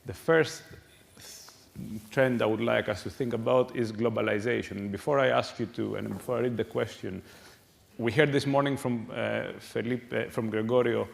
The first trend I would like us to think about is globalization. And before I ask you to, and before I read the question, we heard this morning from from Gregorio,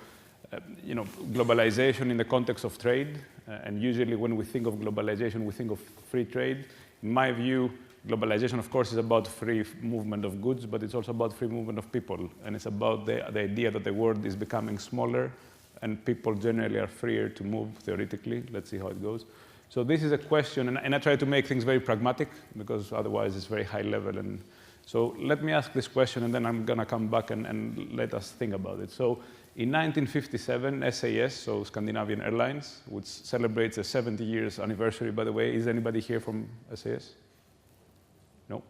globalization in the context of trade. And usually when we think of globalization, we think of free trade. In my view, globalization, of course, is about free movement of goods, but it's also about free movement of people. And it's about the idea that the world is becoming smaller and people generally are freer to move, theoretically. Let's see how it goes. So this is a question, and I try to make things very pragmatic, because otherwise it's very high level. And so let me ask this question, and then I'm going to come back and let us think about it. So in 1957, SAS, so Scandinavian Airlines, which celebrates a 70 years anniversary, by the way. Is anybody here from SAS? No?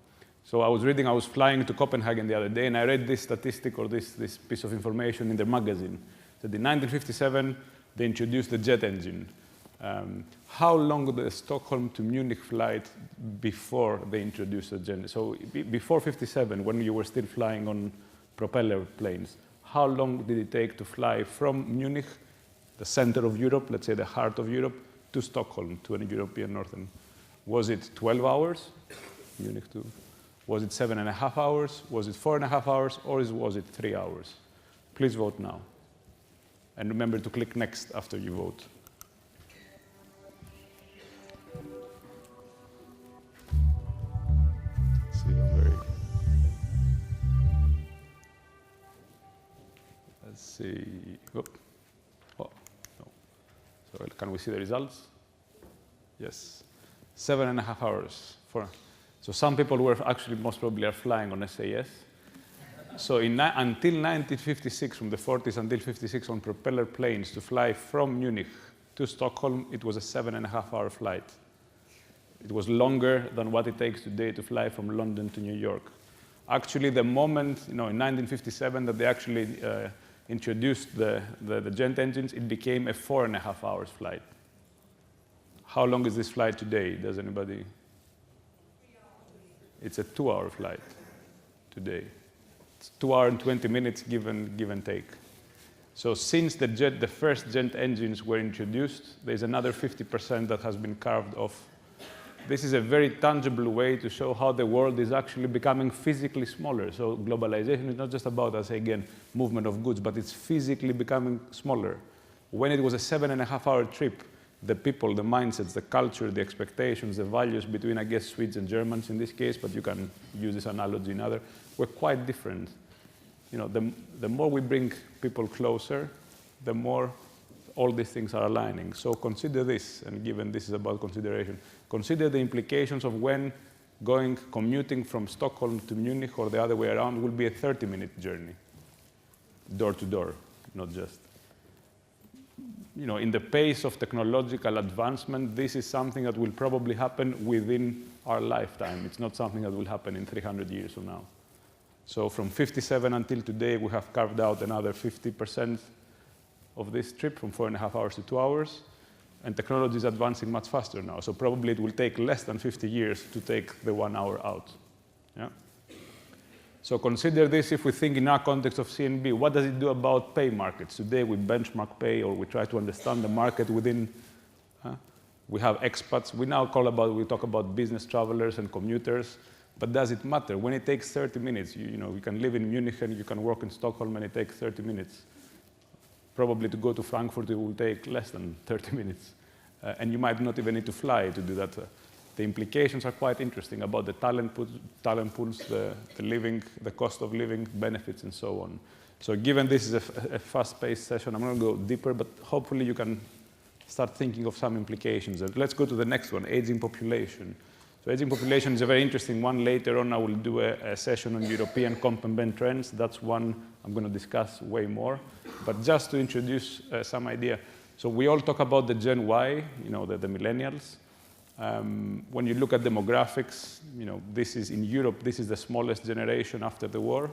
So I was flying to Copenhagen the other day, and I read this statistic or this piece of information in their magazine. That in 1957, they introduced the jet engine. How long did the Stockholm to Munich flight before they introduced the jet? So before 57, when you were still flying on propeller planes, how long did it take to fly from Munich, the center of Europe, let's say the heart of Europe, to Stockholm, to an European northern? Was it 12 hours, Munich to? Was it 7.5 hours? Was it 4.5 hours? Or was it 3 hours? Please vote now. And remember to click next after you vote. Let's see. Oh, no. So can we see the results? Yes. 7.5 hours. So some people were actually most probably are flying on SAS. So until 1956, from the 40s until 56, on propeller planes to fly from Munich to Stockholm, it was a 7.5-hour flight. It was longer than what it takes today to fly from London to New York. Actually, the moment, in 1957, that they actually introduced the jet engines, it became a 4.5 hours flight. How long is this flight today? Does anybody? It's a 2-hour flight today. It's 2 hours and 20 minutes give and take. So since the first jet engines were introduced, there's another 50% that has been carved off. This is a very tangible way to show how the world is actually becoming physically smaller. So globalization is not just about, as again, movement of goods, but it's physically becoming smaller. When it was a 7.5-hour trip, the people, the mindsets, the culture, the expectations, the values between, I guess, Swedes and Germans in this case, but you can use this analogy in other, were quite different. The more we bring people closer, the more all these things are aligning. So consider this, and given this is about consideration, consider the implications of when commuting from Stockholm to Munich or the other way around will be a 30-minute journey, door to door, not just. In the pace of technological advancement, this is something that will probably happen within our lifetime. It's not something that will happen in 300 years from now. So from 57 until today, we have carved out another 50% of this trip, from 4.5 hours to 2 hours. And technology is advancing much faster now. So probably it will take less than 50 years to take the 1 hour out. Yeah? So consider this if we think in our context of CNB. What does it do about pay markets? Today we benchmark pay, or we try to understand the market within. We have expats. We talk about business travelers and commuters. But does it matter? When it takes 30 minutes, you can live in Munich and you can work in Stockholm and it takes 30 minutes. Probably to go to Frankfurt, it will take less than 30 minutes. And you might not even need to fly to do that. The implications are quite interesting about the talent pools, the living, the cost of living, benefits, and so on. So given this is a fast-paced session, I'm going to go deeper, but hopefully you can start thinking of some implications. And let's go to the next one, aging population. So aging population is a very interesting one. Later on, I will do a session on European comp and ben trends. That's one I'm going to discuss way more. But just to introduce some idea. So we all talk about the Gen Y, the millennials. When you look at demographics, this is in Europe, this is the smallest generation after the war.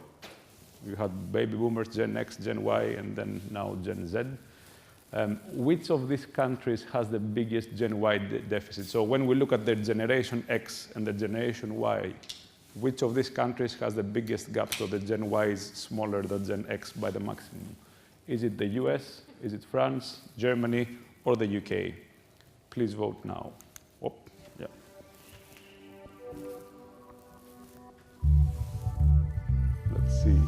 You had baby boomers, Gen X, Gen Y, and then now Gen Z. Which of these countries has the biggest Gen Y deficit? So when we look at the Generation X and the Generation Y, which of these countries has the biggest gap? So the Gen Y is smaller than Gen X by the maximum. Is it the US? Is it France, Germany, or the UK? Please vote now. Oh, yeah. Let's see.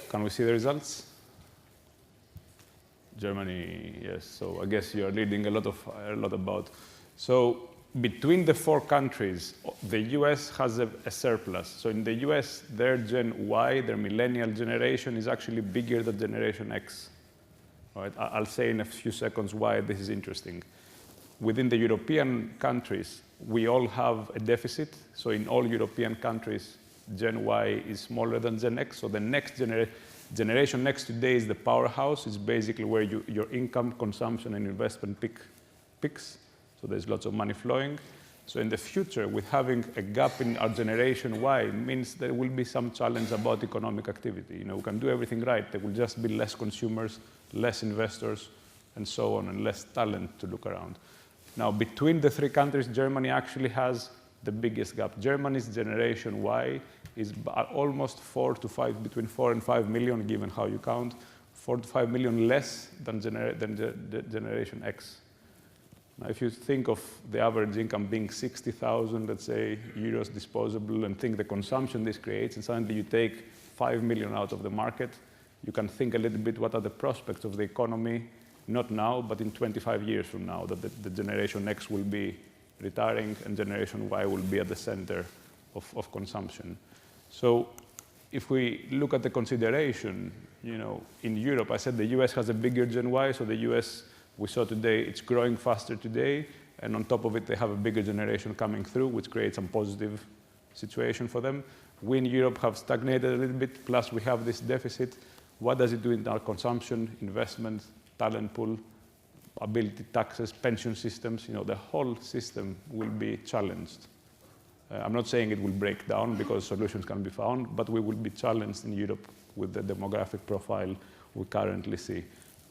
Can we see the results? Germany, yes. So I guess you're leading a lot about. So between the 4 countries, the US has a surplus. So in the US, their Gen Y, their millennial generation, is actually bigger than Generation X. All right? I'll say in a few seconds why this is interesting. Within the European countries, we all have a deficit. So in all European countries, Gen Y is smaller than Gen X. So the next Generation X today is the powerhouse. It's basically where your income, consumption, and investment peaks. So there's lots of money flowing. So in the future, with having a gap in our Generation Y, means there will be some challenge about economic activity. We can do everything right. There will just be less consumers, less investors, and so on, and less talent to look around. Now, between the 3 countries, Germany actually has the biggest gap. Germany's Generation Y is almost between 4 and 5 million, given how you count, 4 to 5 million less than Generation X. Now, if you think of the average income being 60,000, let's say, euros disposable, and think the consumption this creates, and suddenly you take 5 million out of the market, you can think a little bit what are the prospects of the economy, not now, but in 25 years from now, that the Generation X will be retiring and Generation Y will be at the center of consumption. So if we look at the consideration, in Europe, I said the US has a bigger Gen Y, so the US, we saw today, it's growing faster today, and on top of it, they have a bigger generation coming through, which creates some positive situation for them. We in Europe have stagnated a little bit, plus we have this deficit. What does it do in our consumption, investment, talent pool, ability taxes, pension systems? The whole system will be challenged. I'm not saying it will break down because solutions can be found, but we will be challenged in Europe with the demographic profile we currently see.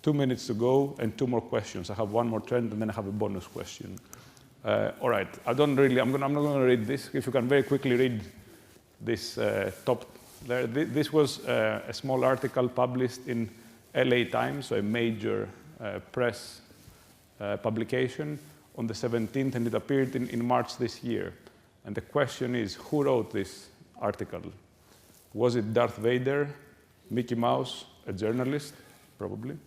2 minutes to go and 2 more questions. I have 1 more trend and then I have a bonus question. All right, I'm not going to read this. If you can very quickly read this top there. This was a small article published in LA Times, so a major press publication on the 17th, and it appeared in March this year. And the question is, who wrote this article? Was it Darth Vader, Mickey Mouse, a journalist, probably,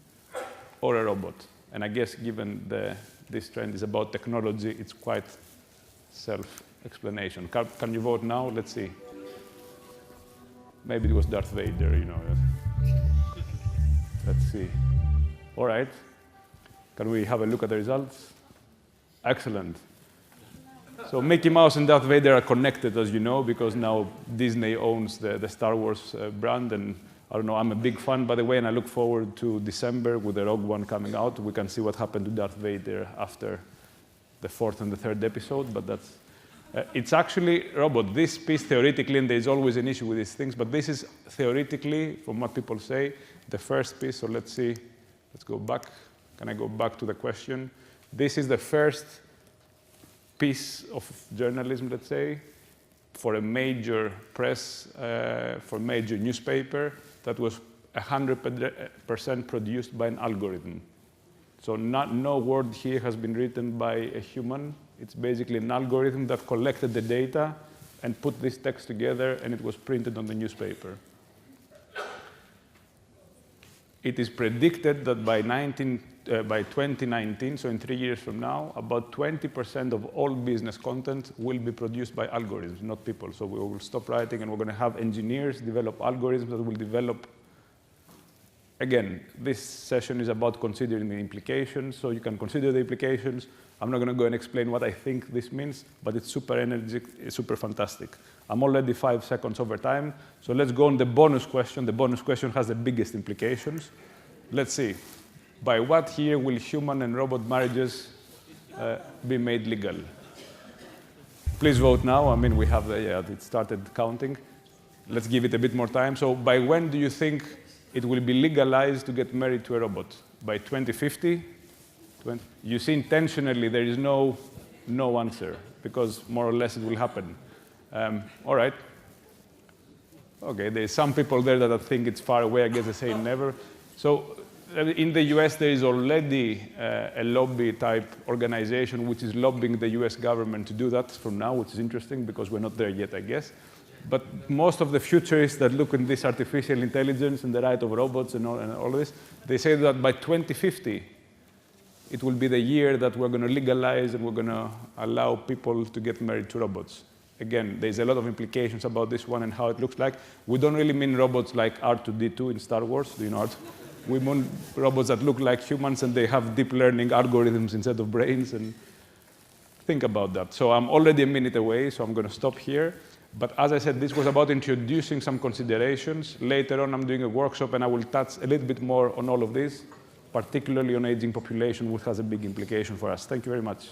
or a robot? And I guess given this trend is about technology, it's quite self-explanation. Can you vote now? Let's see. Maybe it was Darth Vader, Let's see. All right. Can we have a look at the results? Excellent. So Mickey Mouse and Darth Vader are connected, as you know, because now Disney owns the Star Wars brand. And I don't know, I'm a big fan, by the way, and I look forward to December with the Rogue One coming out. We can see what happened to Darth Vader after the 4th and the 3rd episode, but that's... it's actually, Robot, this piece theoretically, and there's always an issue with these things, but this is theoretically, from what people say, the first piece. So let's see. Let's go back. Can I go back to the question? This is the first piece of journalism, let's say, for a major press, for a major newspaper that was 100% produced by an algorithm. So no word here has been written by a human. It's basically an algorithm that collected the data and put this text together, and it was printed on the newspaper. It is predicted that by 2019, so in 3 years from now, about 20% of all business content will be produced by algorithms, not people. So we will stop writing, and we're going to have engineers develop algorithms that will develop. Again, this session is about considering the implications, so you can consider the implications. I'm not going to go and explain what I think this means, but it's super energetic, it's super fantastic. I'm already 5 seconds over time, so let's go on the bonus question. The bonus question has the biggest implications. Let's see. By what year will human and robot marriages be made legal? Please vote now. I mean, we have it started counting. Let's give it a bit more time. So by when do you think it will be legalized to get married to a robot? By 2050? You see, intentionally, there is no answer, because more or less it will happen. All right. OK, there's some people there that think it's far away. I guess they say never. So in the US, there is already a lobby-type organization which is lobbying the US government to do that for now, which is interesting because we're not there yet, I guess. But most of the futurists that look at this artificial intelligence and the right of robots and all this, they say that by 2050, it will be the year that we're going to legalize and we're going to allow people to get married to robots. Again, there's a lot of implications about this one and how it looks like. We don't really mean robots like R2-D2 in Star Wars. Do you know we mean robots that look like humans and they have deep learning algorithms instead of brains. And think about that. So I'm already a minute away, so I'm going to stop here. But as I said, this was about introducing some considerations. Later on, I'm doing a workshop, and I will touch a little bit more on all of this, particularly on aging population, which has a big implication for us. Thank you very much.